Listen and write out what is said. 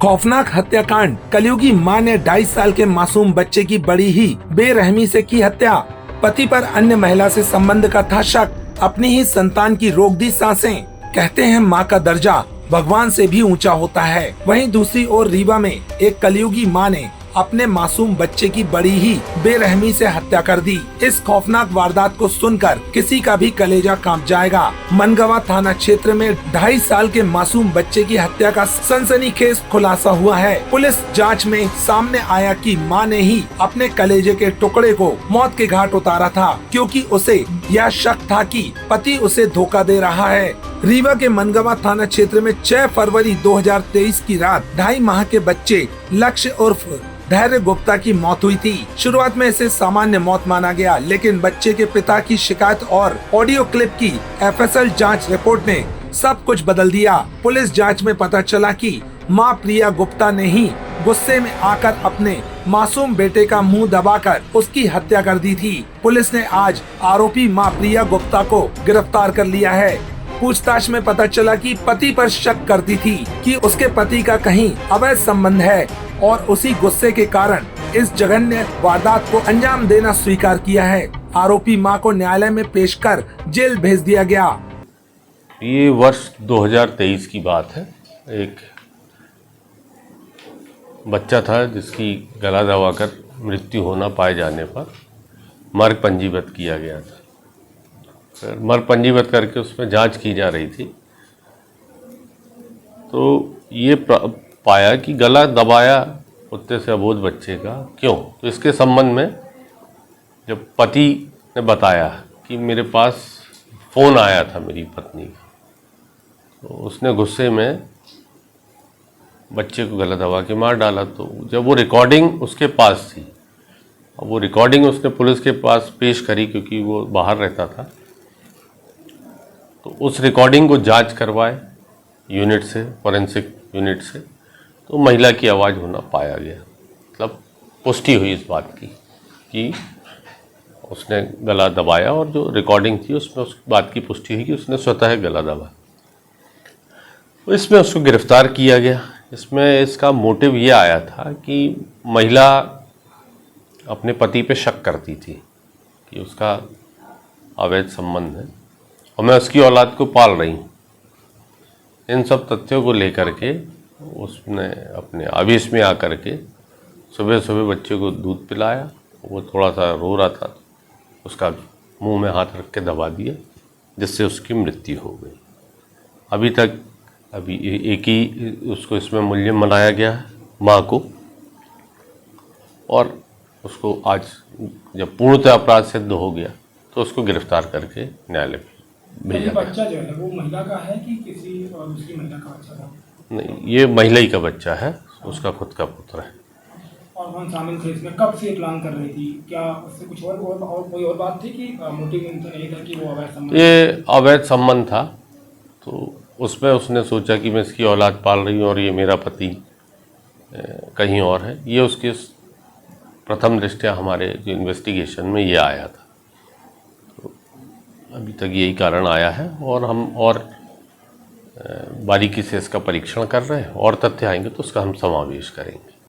खौफनाक हत्याकांड। कलयुगी मां ने 2.5 साल के मासूम बच्चे की बड़ी ही बेरहमी से की हत्या। पति पर अन्य महिला से संबंध का था शक, अपनी ही संतान की रोक दी सांसें। कहते हैं मां का दर्जा भगवान से भी ऊंचा होता है। वहीं दूसरी ओर रीवा में एक कलयुगी मां ने अपने मासूम बच्चे की बड़ी ही बेरहमी से हत्या कर दी। इस खौफनाक वारदात को सुनकर किसी का भी कलेजा कांप जाएगा। मनगवा थाना क्षेत्र में 2.5 साल के मासूम बच्चे की हत्या का सनसनीखेज खुलासा हुआ है। पुलिस जांच में सामने आया कि मां ने ही अपने कलेजे के टुकड़े को मौत के घाट उतारा था, क्योंकि उसे यह शक था कि पति उसे धोखा दे रहा है। रीवा के मनगवा थाना क्षेत्र में 6 फरवरी 2023 की रात 2.5 माह के बच्चे लक्ष्य उर्फ धैर्य गुप्ता की मौत हुई थी। शुरुआत में इसे सामान्य मौत माना गया, लेकिन बच्चे के पिता की शिकायत और ऑडियो क्लिप की एफएसएल जांच रिपोर्ट ने सब कुछ बदल दिया। पुलिस जांच में पता चला कि मां प्रिया गुप्ता ने ही गुस्से में आकर अपने मासूम बेटे का मुंह दबाकर उसकी हत्या कर दी थी। पुलिस ने आज आरोपी मां प्रिया गुप्ता को गिरफ्तार कर लिया है। पूछताछ में पता चला कि पति पर शक करती थी कि उसके पति का कहीं अवैध संबंध है और उसी गुस्से के कारण इस जघन्य वारदात को अंजाम देना स्वीकार किया है। आरोपी मां को न्यायालय में पेश कर जेल भेज दिया गया। ये वर्ष 2023 की बात है। एक बच्चा था जिसकी गला दबाकर मृत्यु होना पाए जाने पर मर्ग पंजीबद्ध किया गया था। फिर मर्ग पंजीबद्ध करके उसमें जांच की जा रही थी, तो ये पाया कि गला दबाया कुत्ते से अबोध बच्चे का क्यों। तो इसके संबंध में जब पति ने बताया कि मेरे पास फ़ोन आया था मेरी पत्नी का, तो उसने गुस्से में बच्चे को गला दबा के मार डाला। तो जब वो रिकॉर्डिंग उसके पास थी, अब वो रिकॉर्डिंग उसने पुलिस के पास पेश करी क्योंकि वो बाहर रहता था, तो उस रिकॉर्डिंग को जांच करवाए यूनिट से, फॉरेंसिक यूनिट से, तो महिला की आवाज़ होना पाया गया। मतलब पुष्टि हुई इस बात की कि उसने गला दबाया, और जो रिकॉर्डिंग थी उसमें उस बात की पुष्टि हुई कि उसने स्वतः गला दबाया। तो इसमें उसको गिरफ्तार किया गया। इसमें इसका मोटिव ये आया था कि महिला अपने पति पे शक करती थी कि उसका अवैध संबंध है और मैं उसकी औलाद को पाल रही हूँ। इन सब तथ्यों को लेकर के उसने अपने आवेश में आकर के सुबह सुबह बच्चे को दूध पिलाया। वो थोड़ा सा रो रहा था, उसका मुंह में हाथ रख के दबा दिया, जिससे उसकी मृत्यु हो गई। अभी एक ही उसको इसमें मुलजिम बनाया गया है, माँ को, और उसको आज जब पूर्णतः अपराध सिद्ध हो गया तो उसको गिरफ्तार करके न्यायालय में भेजा गया। बच्चा जो है वो महिला का है कि किसी और दूसरी महिला का बच्चा था? नहीं, ये महिला ही का बच्चा है, उसका खुद का पुत्र है। और कौन शामिल थे इसमें? कब से प्लान कर रही थी? क्या उससे कुछ और कोई और बात थी कि मोटिव तो नहीं था कि वो अवैध संबंध? ये अवैध संबंध था, तो उसमें उसने सोचा कि मैं इसकी औलाद पाल रही हूँ और ये मेरा पति कहीं और है। ये उसके प्रथम दृष्टया हमारे जो इन्वेस्टिगेशन में ये आया था। तो अभी तक यही कारण आया है, और हम और बारीकी से इसका परीक्षण कर रहे हैं, और तथ्य आएंगे तो उसका हम समावेश करेंगे।